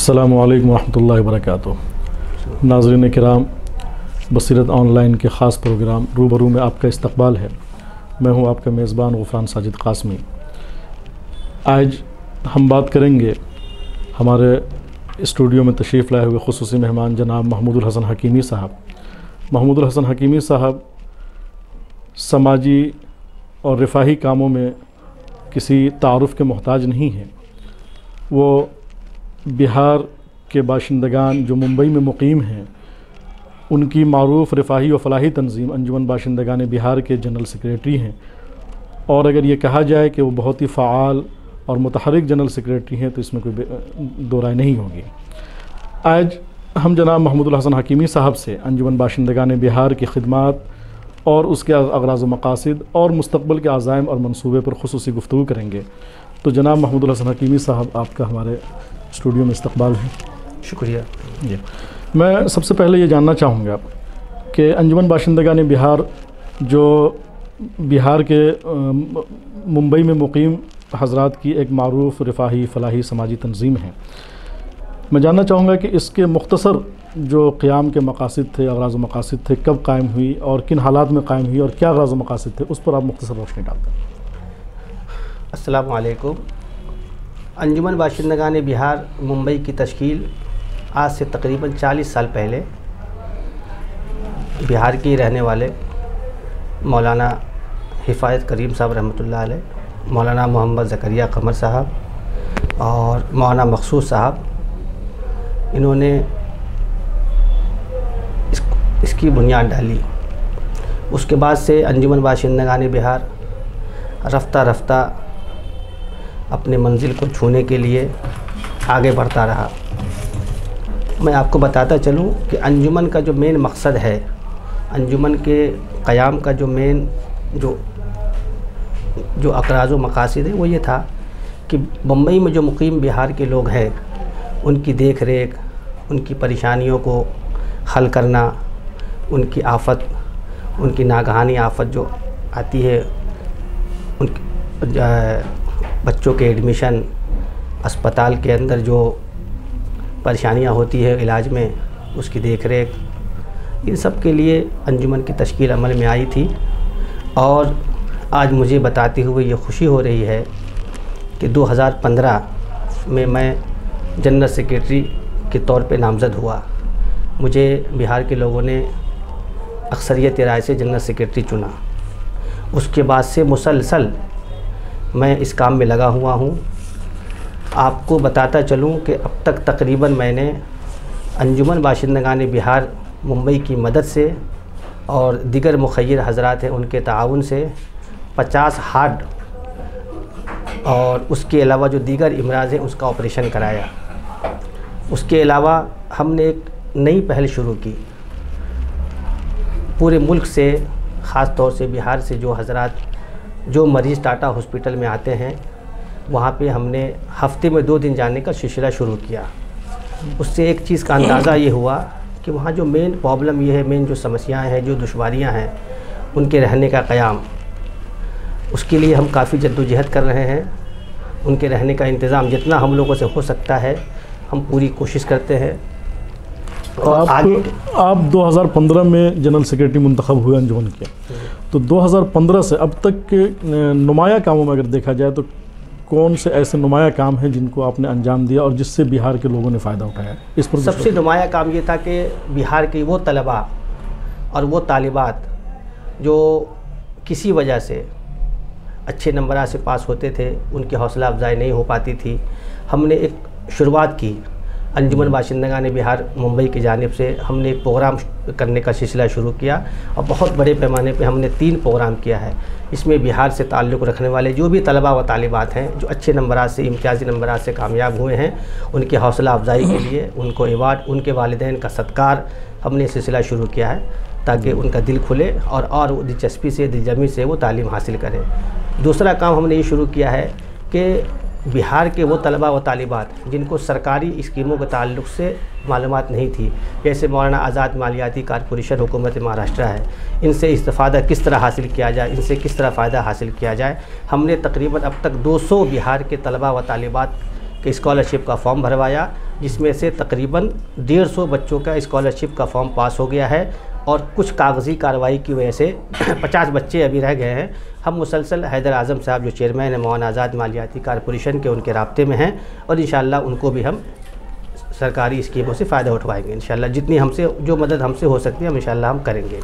अस्सलामु अलैकुम रहमतुल्लाहि व बरकातुहू। नाज़रीन किराम, बसीरत ऑनलाइन के ख़ास प्रोग्राम रूबरू में आपका इस्तकबाल है। मैं हूं आपका मेज़बान ग़फ़रान साजिद क़ासमी। आज हम बात करेंगे हमारे स्टूडियो में तशरीफ़ लाए हुए ख़ुसूसी मेहमान जनाब महमूदुल हसन हकीमी साहब। महमूदुल हसन हकीमी साहब समाजी और रिफ़ाही कामों में किसी तारुफ़ के मोहताज नहीं हैं। वो बिहार के बाशिंदगान जो मुंबई में मुक़ीम हैं, उनकी मारूफ़ रिफ़ाही व फ़लाही तंज़ीम अंजुमन बाशिंदगान बिहार के जनरल सेक्रेटरी हैं। और अगर ये कहा जाए कि वो बहुत ही फ़ाल और मुतहर्रिक जनरल सेक्रेटरी हैं तो इसमें कोई दो राय नहीं होगी। आज हम जनाब महमूदुल हसन हकीमी साहब से अंजुमन बाशिंदगान बिहार की खिदमात और उसके अग़राज़ व मक़ासिद और मुस्तक़बल के अज़ाइम और मंसूबे पर ख़ुसूसी गुफ्तगू करेंगे। तो जनाब महमूदुल हसन हकीमी साहब, आपका हमारे स्टूडियो में इस्तक़बाल है। शुक्रिया जी। मैं सबसे पहले ये जानना चाहूँगा कि अंजुमन बाशिंदगान बिहार जो बिहार के मुंबई में मुक़ीम हज़रात की एक मारूफ़ रिफ़ाही फ़लाही समाजी तंज़ीम है, मैं जानना चाहूँगा कि इसके मुख्तसर जो क़याम के मक़ासिद थे, अग़राज़ व मक़ासिद थे, कब कायम हुई और किन हालात में कायम हुई और क्या अग़राज़ व मक़ासिद थे, उस पर आप मुख्तसर रोशनी डालते हैं। अस्सलामु अलैकुम। अंजुमन बाशिंदगान बिहार मुंबई की तश्कील आज से तकरीबन 40 साल पहले बिहार के रहने वाले मौलाना हिफ़ायत करीम साहब रहमतुल्लाह अलैह, मौलाना मोहम्मद ज़करिया क़मर साहब और मौलाना मखसूस साहब, इन्होंने इसकी बुनियाद डाली। उसके बाद से अंजुमन बाशिंदगान बिहार रफ्ता रफ्ता अपने मंजिल को छूने के लिए आगे बढ़ता रहा। मैं आपको बताता चलूं कि अंजुमन का जो मेन मकसद है, अंजुमन के क़याम का जो मेन जो अक़राज़ व मक़ासिद है, वो ये था कि मुंबई में जो मुक़ीम बिहार के लोग हैं, उनकी देख रेख, उनकी परेशानियों को हल करना, उनकी आफ़त, उनकी नागहानी आफ़त जो आती है, उनकी बच्चों के एडमिशन, अस्पताल के अंदर जो परेशानियां होती है इलाज में, उसकी देख रेख, इन सब के लिए अंजुमन की तश्कील अमल में आई थी। और आज मुझे बताते हुए ये खुशी हो रही है कि 2015 में मैं जनरल सेक्रेटरी के तौर पे नामज़द हुआ। मुझे बिहार के लोगों ने अक्सरियत राय से जनरल सेक्रेटरी चुना। उसके बाद से मुसलसल मैं इस काम में लगा हुआ हूँ। आपको बताता चलूँ कि अब तक तकरीबन मैंने अंजुमन बाशिंदगान बिहार मुंबई की मदद से और दीगर मुखय्यर हज़रात हैं उनके ताआवुन से 50 हार्ट और उसके अलावा जो दीगर इमराज़ हैं उसका ऑपरेशन कराया। उसके अलावा हमने एक नई पहल शुरू की। पूरे मुल्क से, ख़ास तौर से बिहार से जो हज़रात, जो मरीज़ टाटा हॉस्पिटल में आते हैं, वहाँ पे हमने हफ्ते में 2 दिन जाने का सिलसिला शुरू किया। उससे एक चीज़ का अंदाज़ा ये हुआ कि वहाँ जो मेन प्रॉब्लम ये है, मेन जो समस्याएं हैं, जो दुश्वारियाँ हैं, उनके रहने का क़याम, उसके लिए हम काफ़ी जद्दोजहद कर रहे हैं। उनके रहने का इंतज़ाम जितना हम लोगों से हो सकता है हम पूरी कोशिश करते हैं। और आप 2015 में जनरल सेक्रेटरी मुंतखब हुए अंजुमन के, तो 2015 से अब तक के नुमाया कामों में अगर देखा जाए तो कौन से ऐसे नुमाया काम हैं जिनको आपने अंजाम दिया और जिससे बिहार के लोगों ने फ़ायदा उठाया? इस पर सबसे नुमाया काम ये था कि बिहार की वो तलबा और वो तालिबात जो किसी वजह से अच्छे नंबरात से पास होते थे, उनकी हौसला अफजाई नहीं हो पाती थी। हमने एक शुरुआत की अंजुमन बाशिंदगान बिहार मुंबई की जानिब से। हमने एक प्रोग्राम करने का सिलसिला शुरू किया और बहुत बड़े पैमाने पे हमने 3 प्रोग्राम किया है। इसमें बिहार से ताल्लुक़ रखने वाले जो भी तलबा व तालिबात हैं, जो अच्छे नंबरात से, इम्तियाज़ी नंबरात से कामयाब हुए हैं, उनकी हौसला अफजाई के लिए उनको अवार्ड, उनके वालिदैन का सत्कार, हमने सिलसिला शुरू किया है ताकि उनका दिल खुले और दिलचस्पी से, दिलजमी से वो तालीम हासिल करें। दूसरा काम हमने ये शुरू किया है कि बिहार के वो तलबा व तालिबात जिनको सरकारी स्कीमों के ताल्लुक़ से मालूमात नहीं थी, जैसे मौलाना आज़ाद मालियाती कारपोरेशन हुकूमत महाराष्ट्र है, इनसे इस्तेफ़ादा किस तरह हासिल किया जाए, इनसे किस तरह फ़ायदा हासिल किया जाए। हमने तकरीबन अब तक 200 बिहार के तलबा व तालिबात के स्कॉलरशिप का फॉर्म भरवाया जिसमें से तकरीबन 150 बच्चों का स्कॉलरशिप का फॉर्म पास हो गया है और कुछ कागज़ी कार्रवाई की वजह से 50 बच्चे अभी रह गए हैं। हम मुसलसल हैदर आज़म साहब जो चेयरमैन है मौलाना आज़ाद मालियाती कॉरपोरेशन के, उनके राब्ते में हैं और इंशाअल्लाह उनको भी हम सरकारी स्कीमों से फ़ायदा उठवाएंगे। इंशाअल्लाह जितनी हमसे जो मदद हमसे हो सकती है हम इंशाअल्लाह हम करेंगे।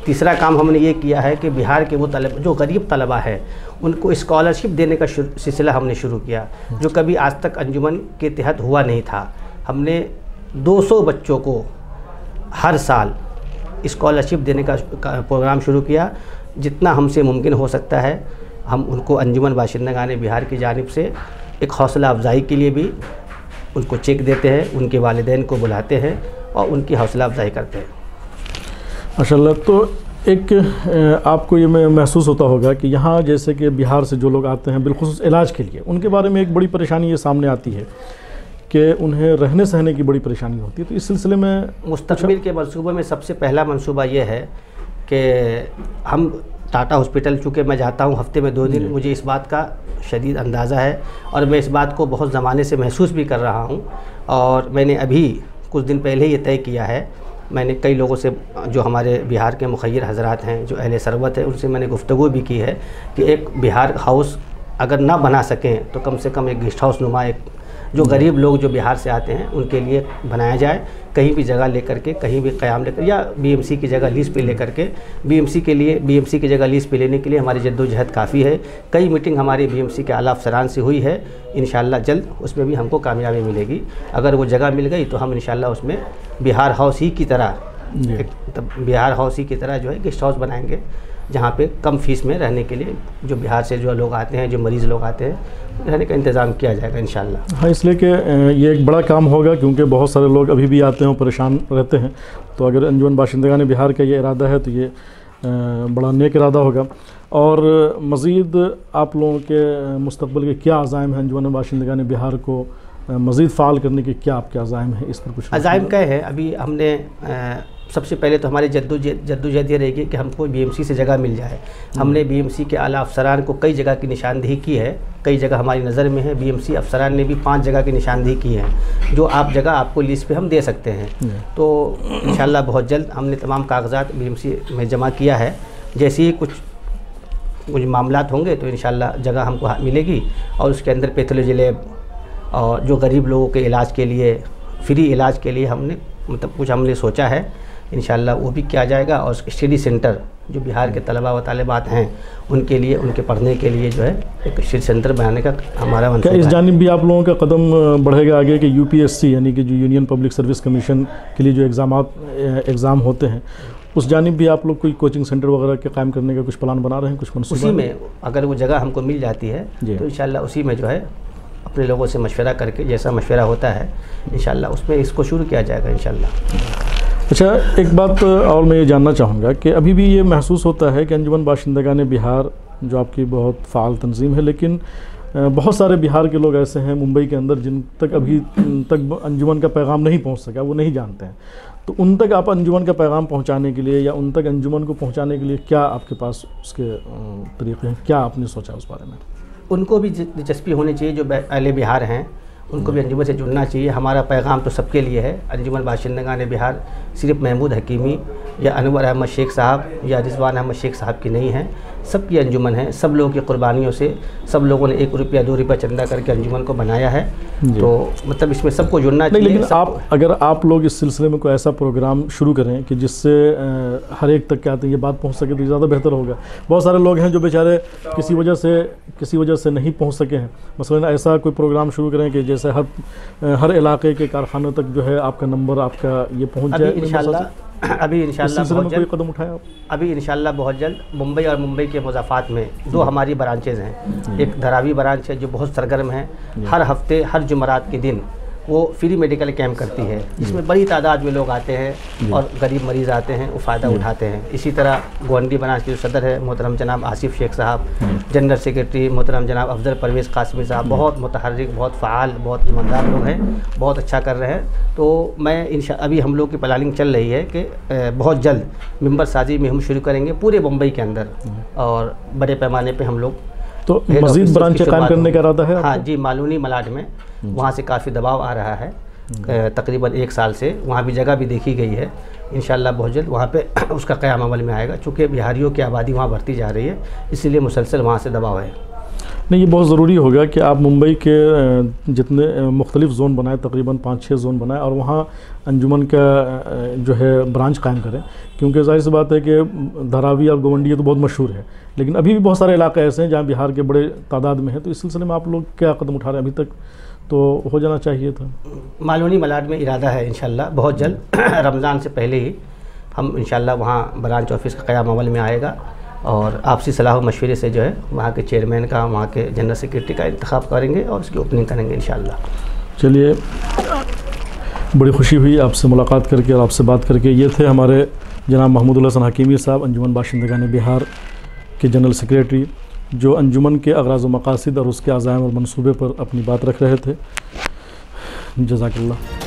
तीसरा काम हमने ये किया है कि बिहार के वो जो गरीब तलबा है उनको स्कॉलरशिप देने का सिलसिला हमने शुरू किया, जो कभी आज तक अंजुमन के तहत हुआ नहीं था। हमने 200 बच्चों को हर साल स्कॉलरशिप देने का प्रोग्राम शुरू किया। जितना हमसे मुमकिन हो सकता है हम उनको अंजुमन बाशिंदगान बिहार की जानिब से एक हौसला अफजाई के लिए भी उनको चेक देते हैं, उनके वालिदैन को बुलाते हैं और उनकी हौसला अफजाई करते हैं। माशाअल्लाह। तो एक आपको ये महसूस होता होगा कि यहाँ जैसे कि बिहार से जो लोग आते हैं बिलखुसूस इलाज के लिए, उनके बारे में एक बड़ी परेशानी ये सामने आती है कि उन्हें रहने सहने की बड़ी परेशानी होती है। तो इस सिलसिले में मुस्तकबिल के मंसूबे में सबसे पहला मंसूबा ये है कि हम टाटा हॉस्पिटल, चूँकि मैं जाता हूँ हफ्ते में 2 दिन, मुझे इस बात का शदीद अंदाज़ा है और मैं इस बात को बहुत ज़माने से महसूस भी कर रहा हूँ। और मैंने अभी कुछ दिन पहले ये तय किया है, मैंने कई लोगों से जो हमारे बिहार के मुखय्यर हज़रात हैं, जो अहले सरवत है, उनसे मैंने गुफ्तगू भी की है कि एक बिहार हाउस अगर ना बना सकें तो कम से कम एक गेस्ट हाउस नुमा एक जो गरीब लोग जो बिहार से आते हैं उनके लिए बनाया जाए, कहीं भी जगह लेकर के, कहीं भी क़याम लेकर, या बीएमसी की जगह लीज़ पे लेकर के। बीएमसी की जगह लीज़ पे लेने के लिए हमारी जद्दोजहद काफ़ी है। कई मीटिंग हमारी बीएमसी के आला अफसरान से हुई है। इंशाअल्लाह जल्द उसमें भी हमको कामयाबी मिलेगी। अगर वो जगह मिल गई तो हम इंशाअल्लाह उसमें बिहार हाउस ही की तरह जो है गेस्ट हाउस बनाएंगे, जहाँ पे कम फीस में रहने के लिए जो बिहार से जो लोग आते हैं, जो मरीज़ लोग आते हैं, रहने का इंतज़ाम किया जाएगा इंशाअल्लाह। हाँ, इसलिए कि ये एक बड़ा काम होगा, क्योंकि बहुत सारे लोग अभी भी आते हैं परेशान रहते हैं। तो अगर अंजुमन बाशिंदगान बिहार का ये इरादा है तो ये बड़ा नेक इरादा होगा। और मज़ीद आप लोगों के मुस्तक़बिल के क्या अज़ाइम हैं अंजुमन बाशिंदगान बिहार को मज़ीद फ़ाल करने के, क्या आपके अज़ाइम हैं? इस पर कुछ अज़ाइम क्या है? अभी हमने सबसे पहले तो हमारी जद्दोजहद ये रहेगी कि हमको बीएमसी से जगह मिल जाए। हमने बीएमसी के आला अफसरान को कई जगह की निशानदेही की है, कई जगह हमारी नज़र में है। बीएमसी अफसरान ने भी 5 जगह की निशानदेही की है, जो आप जगह आपको लिस्ट पे हम दे सकते हैं। तो इंशाअल्लाह बहुत जल्द हमने तमाम कागजात बीएमसी में जमा किया है। जैसे ही कुछ मामलात होंगे तो इंशाअल्लाह जगह हमको मिलेगी और उसके अंदर पैथोलॉजी लैब और जो गरीब लोगों के इलाज के लिए, फ्री इलाज के लिए हमने कुछ हमने सोचा है, इंशाअल्लाह वो भी किया जाएगा। और स्टडी सेंटर जो बिहार के तलबा व तालिबात हैं उनके लिए, उनके पढ़ने के लिए जो है एक स्टडी सेंटर बनाने का हमारा मंसूबा है। इस जानिब भी आप लोगों का कदम बढ़ेगा आगे कि यूपीएससी यानी कि जो यूनियन पब्लिक सर्विस कमीशन के लिए जो एग्ज़ाम होते हैं, उस जानिब भी आप लोग कोई कोचिंग सेंटर वगैरह के कायम करने का कुछ प्लान बना रहे हैं, कुछ मंसूबा? उसी में अगर वो जगह हमको मिल जाती है तो इंशाअल्लाह उसी में जो है अपने लोगों से मशवरा करके, जैसा मशवरा होता है इंशाअल्लाह उसमें इसको शुरू किया जाएगा इंशाअल्लाह। अच्छा, एक बात और मैं ये जानना चाहूँगा कि अभी भी ये महसूस होता है कि अंजुमन बाशिंदगान बिहार जो आपकी बहुत फ़ाल तंजीम है, लेकिन बहुत सारे बिहार के लोग ऐसे हैं मुंबई के अंदर जिन तक अभी तक अंजुमन का पैगाम नहीं पहुँच सका, वो नहीं जानते हैं। तो उन तक आप अंजुमन का पैगाम पहुँचाने के लिए या उन तक अंजुमन को पहुँचाने के लिए क्या आपके पास उसके तरीक़े हैं? क्या आपने सोचा उस बारे में? उनको भी दिलचस्पी होनी चाहिए, जो अहले बिहार हैं उनको भी अंजुमन से जुड़ना चाहिए। हमारा पैगाम तो सबके लिए है। अंजुमन बाशिंदगान बिहार सिर्फ महमूद हकीमी या अनवर अहमद शेख साहब या रिजवान अहमद शेख साहब की नहीं है, सबकी अंजुमन है। सब लोगों की कुर्बानियों से सब लोगों ने 1 रुपया 2 रुपया चंदा करके अंजुमन को बनाया है। तो मतलब इसमें सबको जुड़ना चाहिए। लेकिन अगर आप लोग इस सिलसिले में कोई ऐसा प्रोग्राम शुरू करें कि जिससे हर एक तक क्या ये बात पहुंच सके तो ज़्यादा बेहतर होगा। बहुत सारे लोग हैं जो बेचारे किसी वजह से नहीं पहुंच सके हैं। मसलन ऐसा कोई प्रोग्राम शुरू करें कि जैसे हर इलाके के कारखानों तक जो है आपका नंबर आपका ये पहुँच जाए। अभी इंशाअल्लाह बहुत जल्द कोई कदम उठाया? अभी इंशाअल्लाह बहुत जल्द मुंबई और मुंबई के मुज़ाफ़ात में 2 हमारी ब्रांचेज़ हैं। एक धारावी ब्रांच है जो बहुत सरगर्म है, हर हफ्ते हर जुमरात के दिन वो फ्री मेडिकल कैंप करती है, जिसमें बड़ी तादाद में लोग आते हैं और गरीब मरीज़ आते हैं, वो फ़ायदा उठाते हैं। इसी तरह गोंडी ब्रांच के जो सदर है मोहतरम जनाब आसिफ शेख साहब, जनरल सेक्रेटरी मोहतरम जनाब अफजल परवेज़ कासमी साहब, बहुत मुतहर्रिक, बहुत फ़ाल, बहुत ईमानदार लोग हैं, बहुत अच्छा कर रहे हैं। तो मैं अभी हम लोग की प्लानिंग चल रही है कि बहुत जल्द मेंबर साजी में हम शुरू करेंगे पूरे मुंबई के अंदर और बड़े पैमाने पर हम लोग। तो मज़ीद ब्रांच कायम करने का इरादा है? हाँ जी, मालूनी मलाड में वहाँ से काफ़ी दबाव आ रहा है तकरीबन 1 साल से। वहाँ भी जगह भी देखी गई है, इंशाअल्लाह बहुत जल्द वहाँ पे उसका क़याम अमल में आएगा। चूँकि बिहारियों की आबादी वहाँ बढ़ती जा रही है, इसीलिए मुसलसल वहाँ से दबाव है। नहीं, ये बहुत ज़रूरी होगा कि आप मुंबई के जितने मुख्तलिफ़ ज़ोन बनाए, तकरीबन 5-6 ज़ोन बनाए, और वहाँ अंजुमन का जो है ब्रांच कायम करें, क्योंकि ज़ाहिर सी बात है कि धारावी और गोवंडी तो बहुत मशहूर है, लेकिन अभी भी बहुत सारे इलाके ऐसे हैं जहाँ बिहार के बड़े तादाद में हैं। तो इस सिलसिले में आप लोग क्या कदम उठा रहे हैं? अभी तक तो हो जाना चाहिए था। मालूनी मलाड में इरादा है इंशाअल्लाह बहुत जल्द रमज़ान से पहले ही हम इंशाअल्लाह वहाँ ब्रांच ऑफिस का क़याम अमल में आएगा, और आपसी सलाह मशवरे से जो है वहाँ के चेयरमैन का, वहाँ के जनरल सेक्रेटरी का इंतखाब करेंगे और उसकी ओपनिंग करेंगे इंशाअल्लाह। चलिए, बड़ी खुशी हुई आपसे मुलाकात करके और आपसे बात करके। ये थे हमारे जनाब महमूदुल हसन हकीमी साहब, अंजुमन बाशिंदगान बिहार के जनरल सेक्रेटरी, जो अंजुमन के अग़राज़ व मक़ासिद और उसके अज़ाइम और मंसूबे पर अपनी बात रख रहे थे। जज़ाकल्लाह।